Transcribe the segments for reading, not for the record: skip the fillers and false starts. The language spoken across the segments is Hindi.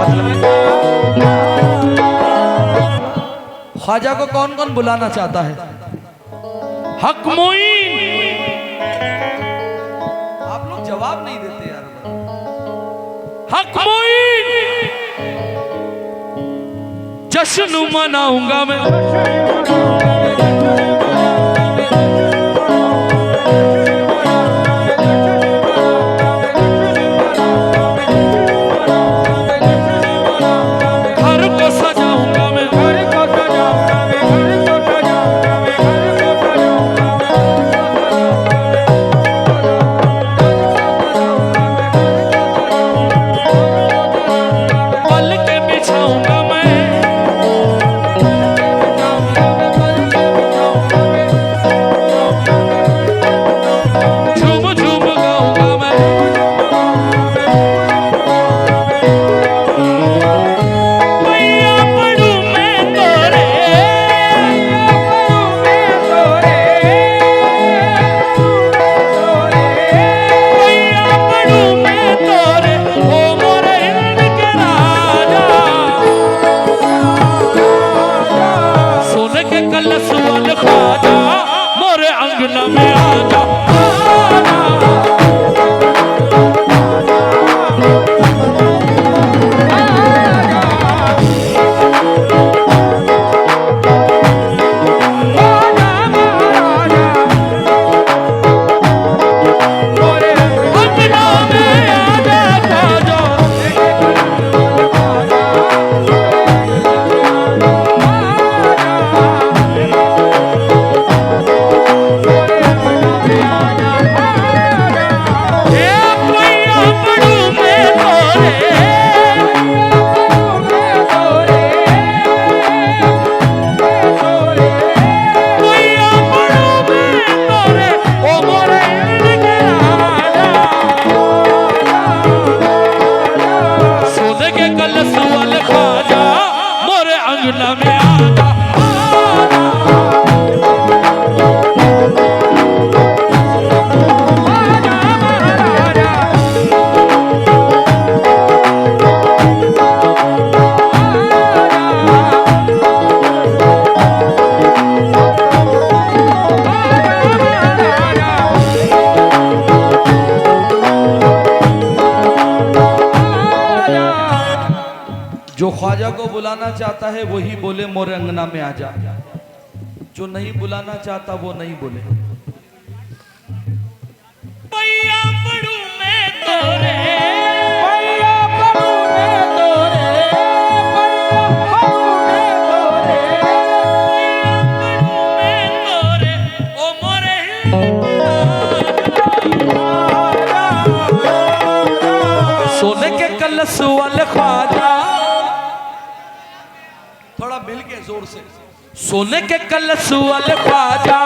मतलब ख्वाजा को कौन कौन बुलाना चाहता है? हक मोइन। आप लोग जवाब नहीं देते यार। हक मोइन जश्न मनाऊंगा मैं। घर को सजाऊंगा मैं। पल के बिछाऊंगा मैं। झूम झूम गाऊंगा मैं। मैया पढ़ूं मैं तोरे। मैया पढ़ूं मैं तोरे ओ मोरे हिंद के राजा। सोने के कलश वाले ख्वाजा मोरे अंगना में आजा। अंगना में आजा ख्वाजा। ए मैया पढ़ूं मैं तोरे। मैया पढ़ूं मैं तोरे ओ मोरे हिंद के राजा। सोने के कलश वाले ख्वाजा मोरे अंगना में आजा। जो ख्वाजा को बुलाना चाहता है वही बोले मोरे अंगना में आजा। जो नहीं बुलाना चाहता वो नहीं बोले। मैया पढ़ूं मैं तोरे। पढ़ूं मैं तोरे ओ मोरे हिंद के राजा। सोने के कलश वाले ख्वाजा, थोड़ा मिल के जोर से। सोने के कलश वाले ख्वाजा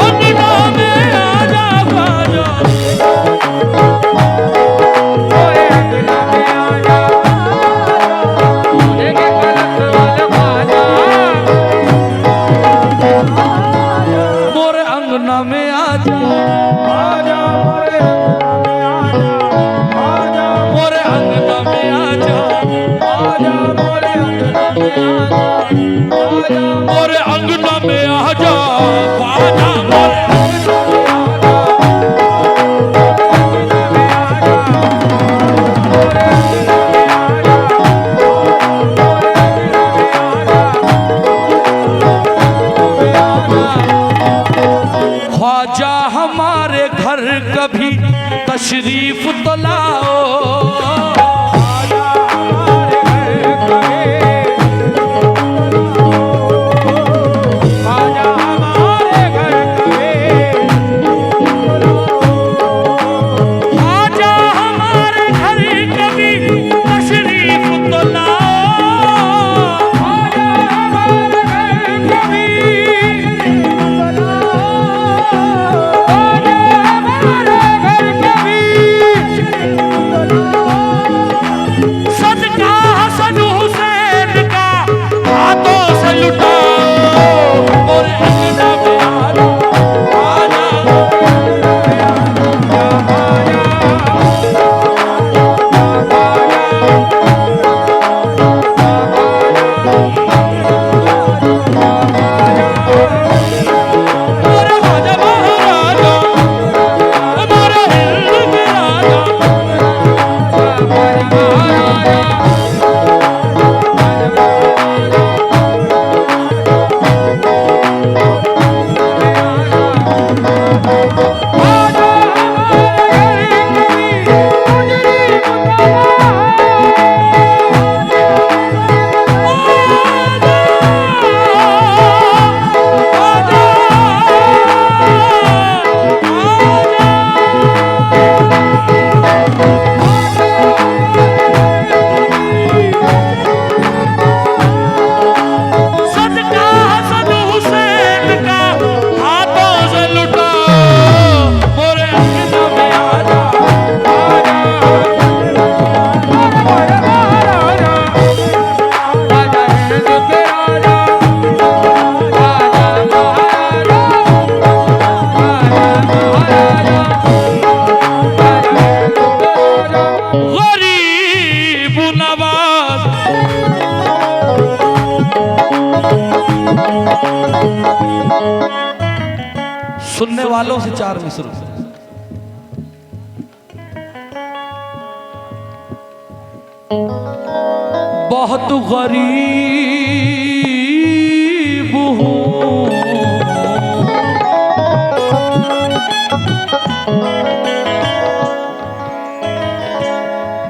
अंगना में आजा ख्वाजा। मोरे अंगना में आजा। मोरे अंगना में आजा। मोरे अंगना में आजा ख्वाजा। मोरे ख्वाजा हमारे घर कभी तशरीफ तो लाओ। ख्वाजा हमारे घर कभी तशरीफ तो लाओ। के राजा सुनने वालों से 4 मिसर। बहुत गरीब हूँ,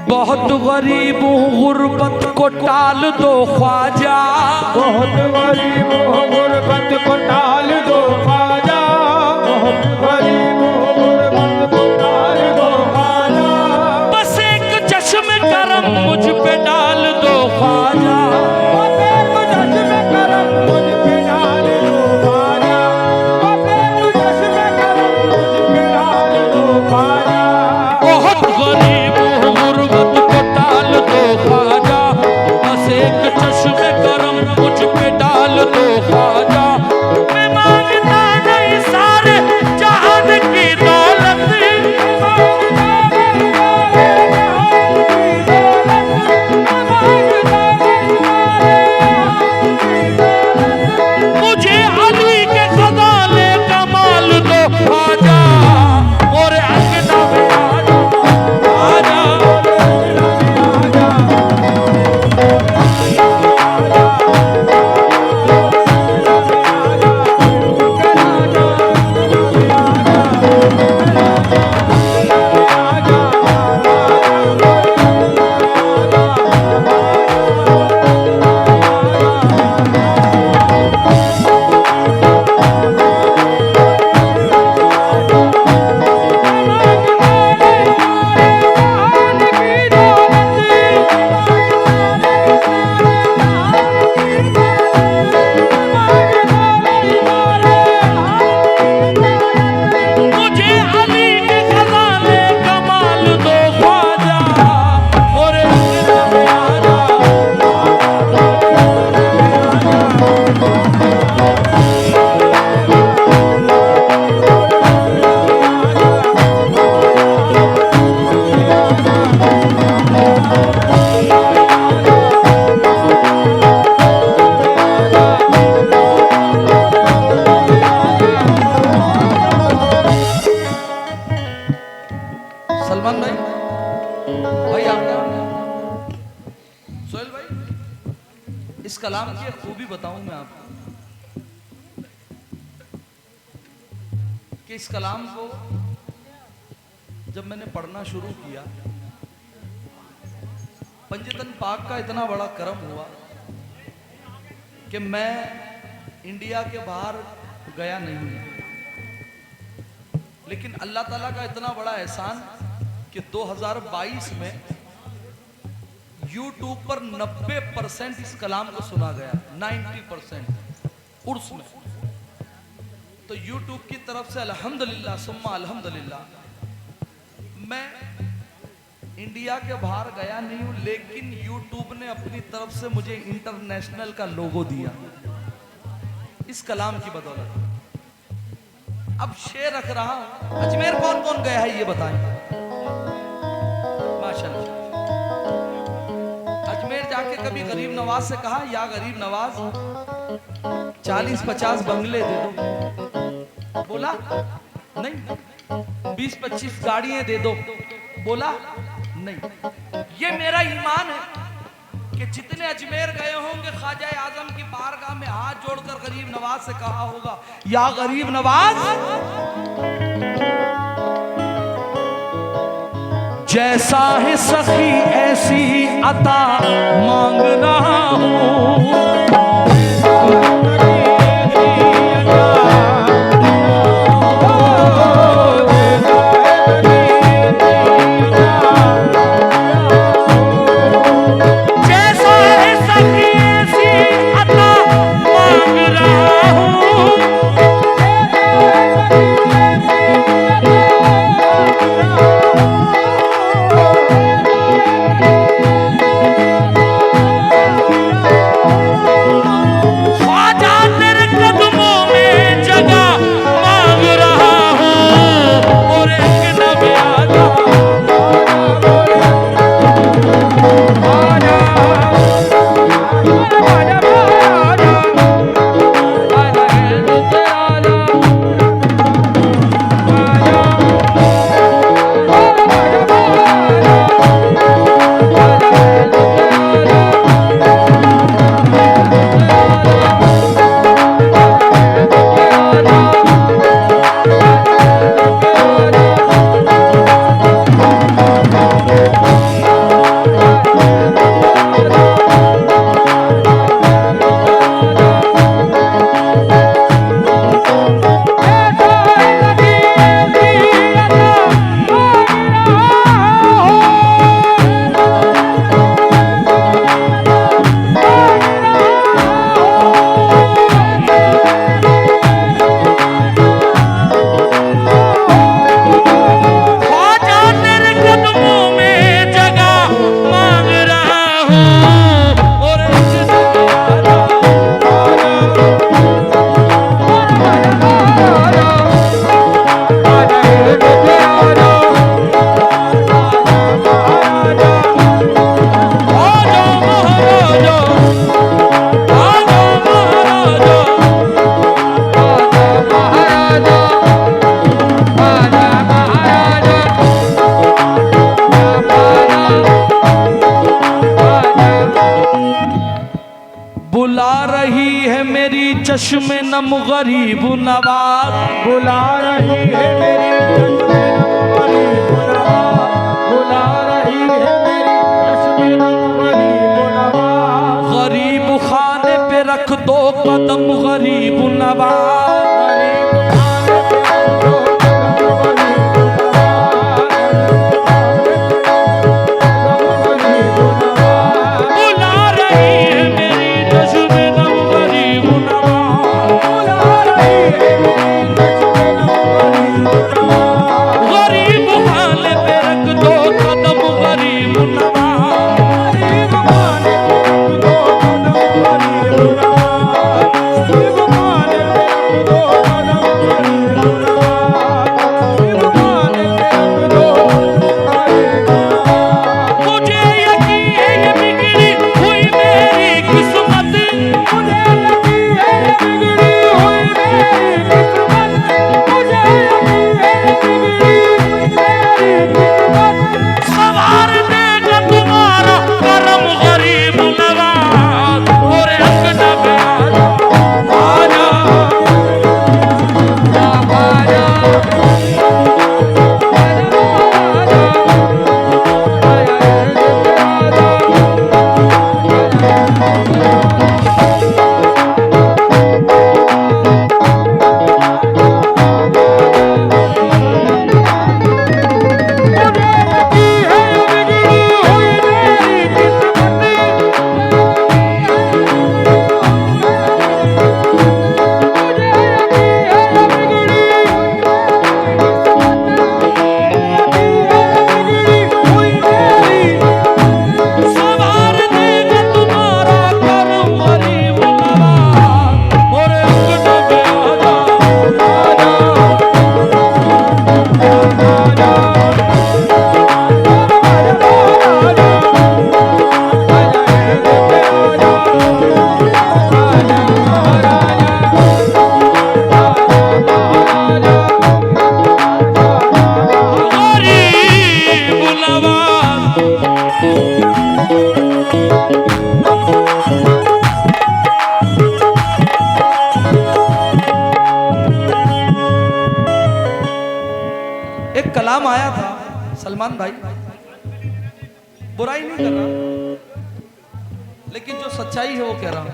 बहुत गरीब हूँ, गुर्बत को टाल दो ख्वाजा। बहुत गरीब हो गुर्बत को टाल दो ख्वाजा, बहुत गरीब हो गुर्बत को टाल दो ख्वाजा। बस एक चश्म करम मुझ पे डाल दो ख्वाजा, बस एक चश्म करम मुझ पे डाल दो ख्वाजा, बस एक चश्म करम मुझ पे डाल दो ख्वाजा। बहुत गरीब हूँ गुर्बत को टाल दो ख्वाजा, बस एक चश्म करम मुझ पे डाल दो ख्वाजा। मैं मांगता नहीं सारे जहान की दौलत, मुझे अली के खजाने का माल दो ख्वाजा। और अंगना में आजा, मुझे अली के खजाने का माल दो ख्वाजा। और अंगना में आजा, सलमान भाई, भाई आप सोहेल भाई, इस कलाम की एक खूबी बताऊं मैं आपको कि इस कलाम को जब मैंने पढ़ना शुरू किया, पंजतन पाक का इतना बड़ा करम हुआ कि मैं इंडिया के बाहर गया नहीं, लेकिन अल्लाह ताला का इतना बड़ा एहसान कि 2022 में YouTube पर 90% इस कलाम को सुना गया, 90% उर्स में। तो YouTube की तरफ से अल्हम्दुलिल्लाह सुम्मा अल्हम्दुलिल्लाह, मैं इंडिया के बाहर गया नहीं हूं, लेकिन YouTube ने अपनी तरफ से मुझे इंटरनेशनल का लोगो दिया इस कलाम की बदौलत। अब शेर रख रहा हूं, अजमेर कौन कौन गया है ये बताएं। माशाल्लाह, अजमेर जाके कभी गरीब नवाज से कहा, या गरीब नवाज 40-50 बंगले दे दो? बोला नहीं। 20-25 गाड़ियां दे दो, बोला नहीं। ये मेरा ईमान है कि जितने अजमेर गए होंगे ख्वाजा आजम की बारगाह में हाथ जोड़कर गरीब नवाज से कहा होगा, या गरीब नवाज, जैसा है सखी ऐसी अता मांग रहा हूँ। चश्मे नम गरीब नवाज, बुला रही है मेरी चश्मे नम गरीब नवाज, बुला रही है मेरी चश्मे नम गरीब नवाज। गरीब खाने पे रख दो कदम गरीब नवाज, गरीब खाने पे रख दो कदम गरीब नवाज। बुला रही है मेरी चश्मे नम गरीब नवाज, गरीब खाने सलमान भाई बुराई नहीं कर रहा, लेकिन जो सच्चाई है वो कह रहा हूं।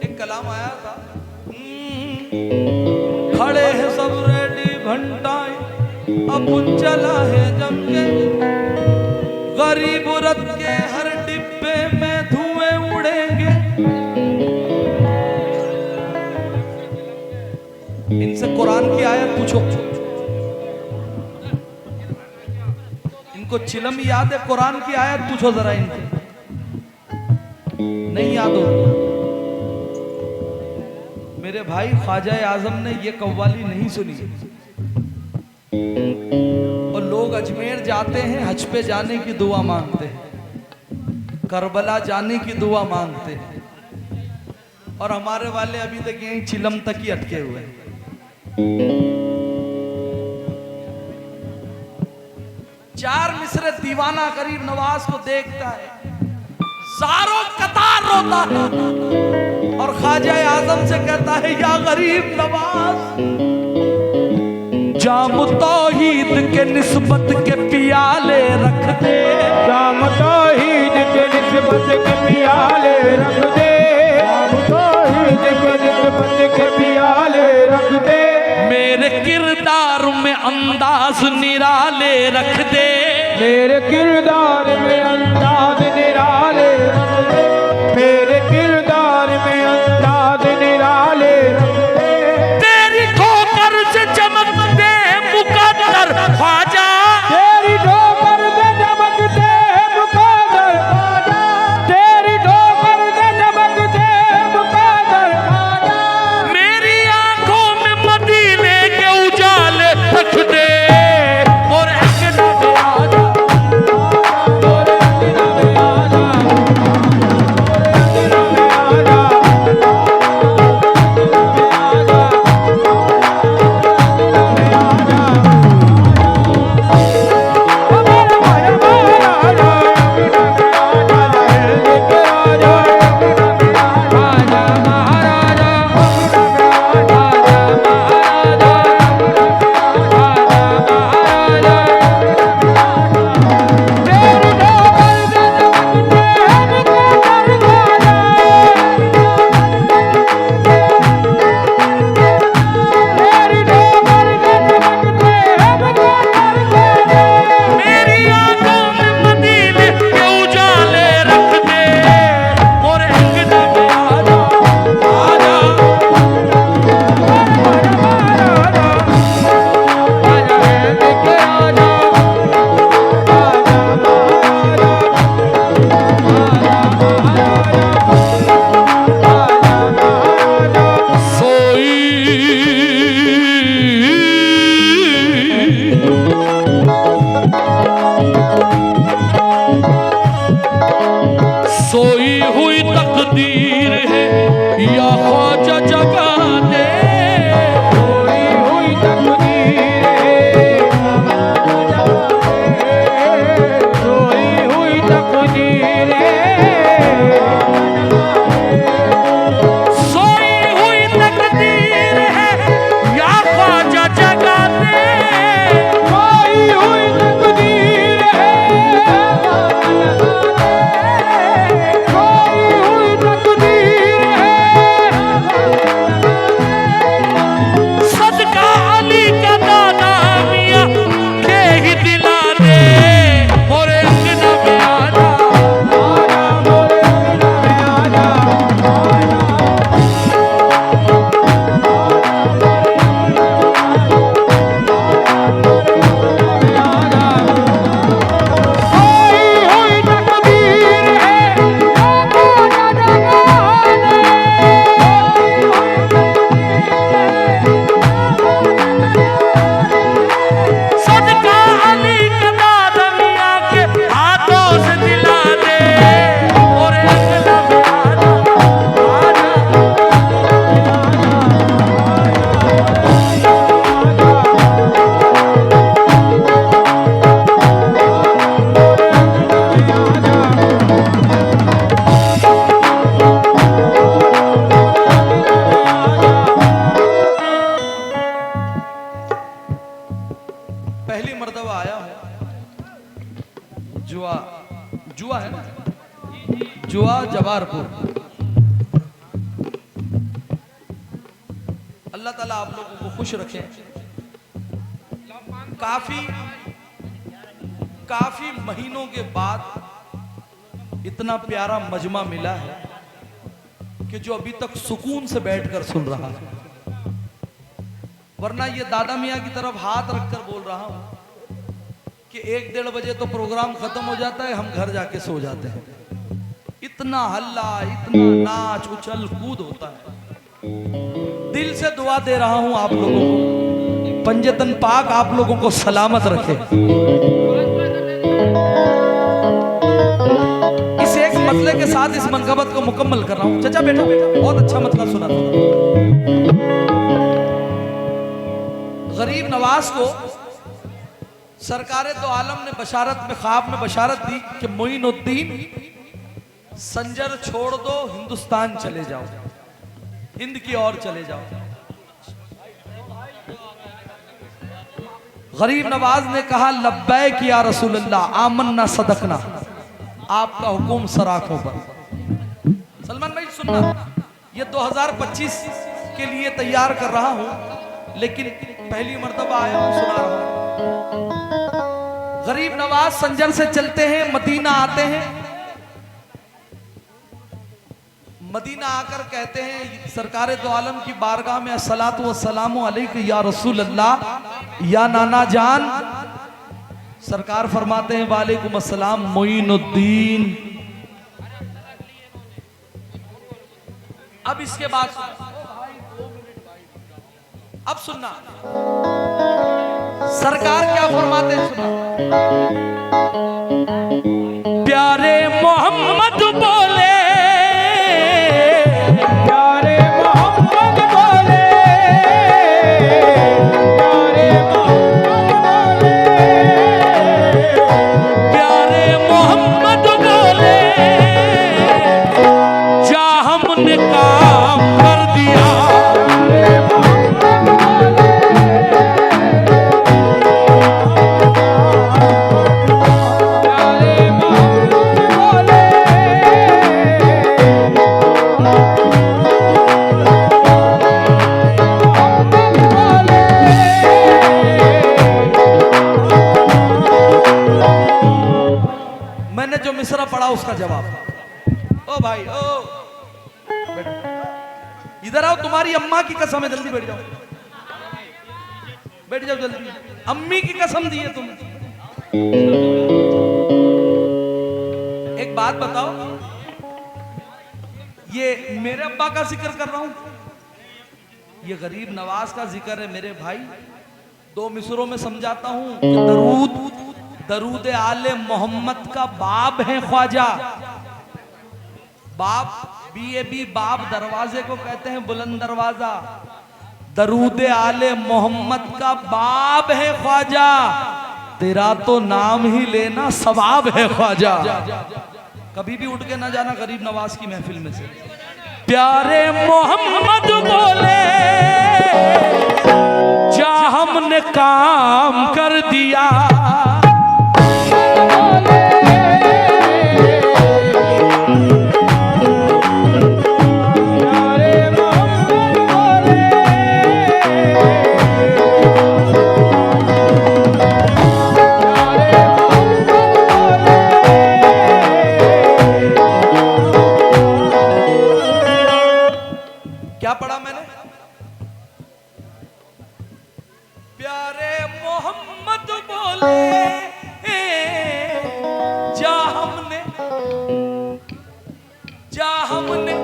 एक कलाम आया था, खड़े हैं सब रेडी घंटाए, अब चला है जम के, गरीब रथ के हर डिब्बे में धुएं उड़ेंगे। इनसे कुरान की आयत पूछो, इनको चिलम याद है? कुरान की आयत पूछो जरा इनसे, नहीं याद हो? मेरे भाई ख्वाजा आजम ने ये कव्वाली नहीं सुनी। और लोग अजमेर जाते हैं, हज पे जाने की दुआ मांगते हैं, करबला जाने की दुआ मांगते हैं, और हमारे वाले अभी तक यहीं चिलम तक ही अटके हुए हैं। चार मिसरे दीवाना गरीब नवाज को देखता है, सारों कतार रोता है, और ख्वाजा आजम से कहता है, या गरीब नवाज, जाम तौहीद के निस्बत के पियाले रख दे, जाम तौहीद के निस्बत के पियाले रख दे, जाम तौहीद के निस्बत के पियाले रख दे, मेरे किरदार में अंदाज निराले रख दे, मेरे किरदार में अंदाज निराले रख दे, मेरे किरदार में अंदाज निराले रख दे, तेरी ठोकर से चमक दे मुकद्दर ख्वाजा, तेरी ठोकर से चमक दे मुकद्दर ख्वाजा, तेरी ठोकर से चमक दे मुकद्दर ख्वाजा, मेरी आंखों में मदीने के उजाले रख दे, और अंगना में आजा, और अंगना में आजा, पहली मर्तबा आया हूं जुआ जुआ है ना, जुआ जवारपुर। अल्लाह ताला आप लोगों को खुश रखे। काफी महीनों के बाद इतना प्यारा मजमा मिला है कि जो अभी तक सुकून से बैठकर सुन रहा है, वरना ये दादा मियाँ की तरफ हाथ रखकर बोल रहा हूं कि 1-1:30 बजे तो प्रोग्राम खत्म हो जाता है, हम घर जाके सो जाते हैं। इतना हल्ला, इतना नाच उछल कूद होता है। दिल से दुआ दे रहा हूं आप लोगों को, पंजतन पाक आप लोगों को सलामत रखे। इस एक मतले के साथ इस मनकबत को मुकम्मल कर रहा हूं। चाचा बैठो, बहुत अच्छा मतलब सुना था। गरीब नवाज को सरकारे दो आलम ने बशारत में, ख्वाब में बशारत दी कि मोइनुद्दीन संजर छोड़ दो, हिंदुस्तान चले जाओ, हिंद की ओर चले जाओ। गरीब नवाज ने कहा लब्बैक या रसूल अल्लाह, आमन्ना सदकना, आपका हुकुम सराखों पर। सलमान भाई सुनना, ये 2025 के लिए तैयार कर रहा हूं, लेकिन पहली मर्तबा आया हूं, सुना रहा हूं। गरीब नवाज संजर से चलते हैं, मदीना आते हैं। मदीना आकर कहते हैं सरकारे दो आलम की बारगाह में, अस्सलातु वस्सलामु अलैका या रसूल अल्लाह, या नाना जान। सरकार फरमाते हैं वालेकुम अस्सलाम मोइनुद्दीन। अब इसके बाद अब सुनना सरकार क्या फरमाते हैं, सुना। प्यारे मोहम्मद बोले, प्यारे मोहम्मद बोले, प्यारे मोहम्मद बोले, प्यारे मोहम्मद बोले, जा हमने काम कर दिया। प्यारे मोहम्मद बोले, प्यारे मोहम्मद बोले, मैंने जो मिसरा पढ़ा उसका जवाब। ओ भाई ओ बैठो, इधर आओ, तुम्हारी अम्मा की कसम है, जल्दी बैठ जाओ, बैठ जाओ जल्दी, अम्मी की कसम दी है तुम। एक बात बताओ, ये मेरे अब्बा का जिक्र कर रहा हूं, ये गरीब नवाज का जिक्र है मेरे भाई। 2 मिसरों में समझाता हूं कि दरूद आले मोहम्मद का बाब है ख्वाजा। बाब BAB, बाब दरवाजे को कहते हैं, बुलंद दरवाजा। दरूद आले मोहम्मद का बाब है ख्वाजा, तेरा तो नाम ही लेना सवाब है ख्वाजा। कभी भी उठ के ना जाना गरीब नवाज की महफिल में से। प्यारे मोहम्मद बोले, जा हमने काम कर दिया। प्यारे मोहम्मद बोले, प्यारे मोहम्मद बोले। क्या पढ़ा मैंने? प्यारे मोहम्मद बोले, जा हमने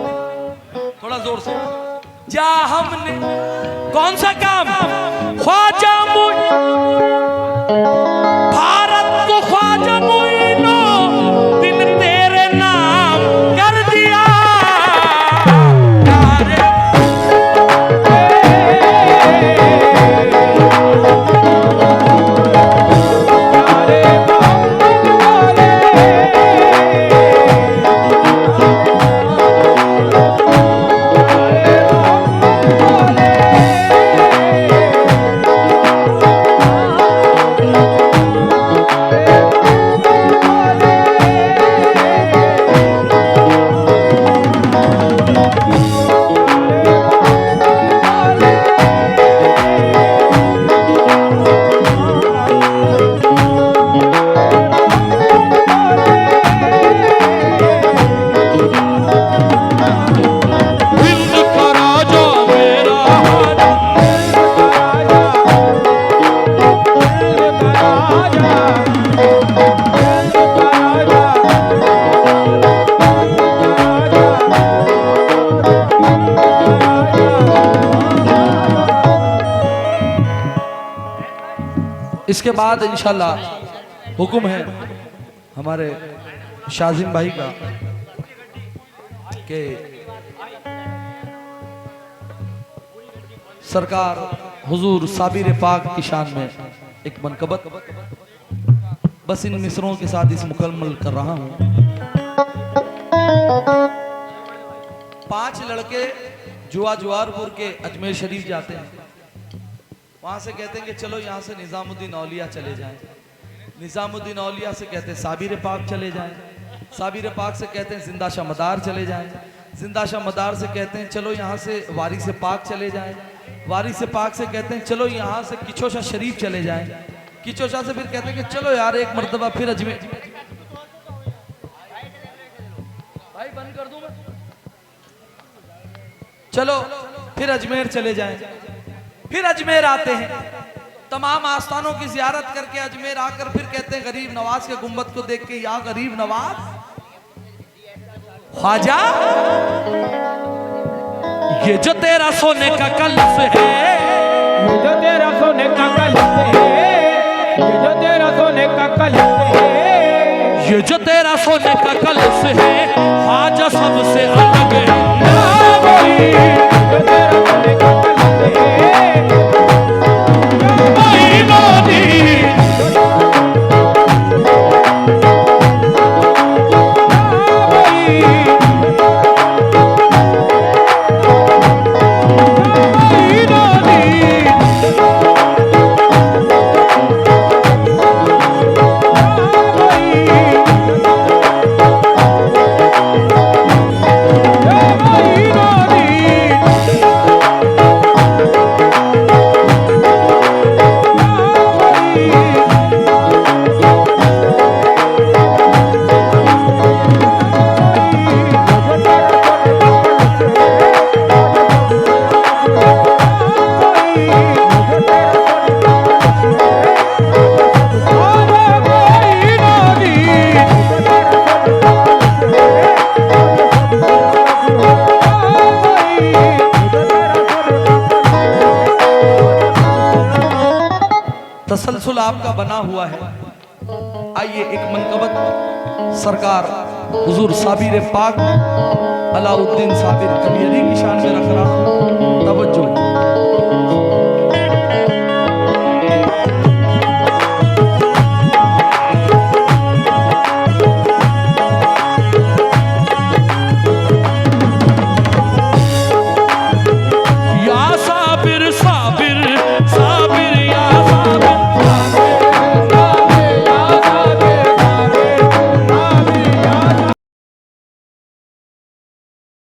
थोड़ा जोर से, जा हमने कौन सा काम? ख्वाजा भारत को ख्वाजा मोइनो दिन तेरे नाम कर दिया। इसके बाद इंशाल्लाह हुक्म है हमारे शाजिम भाई का कि सरकार हुजूर साबिर पाक की शान में एक मनकबत, बस इन मिसरों के साथ इस मुकम्मल कर रहा हूं। 5 लड़के जुआरपुर के अजमेर शरीफ जाते हैं, वहां से कहते हैं कि चलो यहाँ से निजामुद्दीन औलिया चले जाएं। निजामुद्दीन औलिया से कहते हैं साबिर पाक चले जाएं। साबिर पाक से कहते हैं जिंदा शाह मदार चले जाएं। जिंदा शाह मदार से कहते हैं चलो यहाँ से वारी से पाक चले जाएं। वारी से पाक से कहते हैं चलो यहाँ से किचो शाह शरीफ चले जाएं। किचो शाह से फिर कहते हैं कि चलो यार एक मर्तबा फिर अजमेर। भाई बंद कर दूं मैं? चलो फिर अजमेर चले जाएं। फिर अजमेर आते हैं, तमाम आस्थानों की जियारत करके अजमेर आकर फिर कहते हैं गरीब नवाज के गुंबद को देख के, या गरीब नवाज ख्वाजा, ये जो तेरा सोने का कल्फ है, ये जो तेरा सोने का कल्फ है, ये जो तेरा सोने का कल्फ है, ये जो तेरा सोने का कल्फ है, ख्वाजा सबसे अलग है। जो तेरा सोने का कल्फ है, तसलसल आपका बना हुआ है। आइए एक मनकबत सरकार हुजूर साबिर पाक अलाउद्दीन साबिर कलियरी की शान में रख रहा हूं। तवज्जो।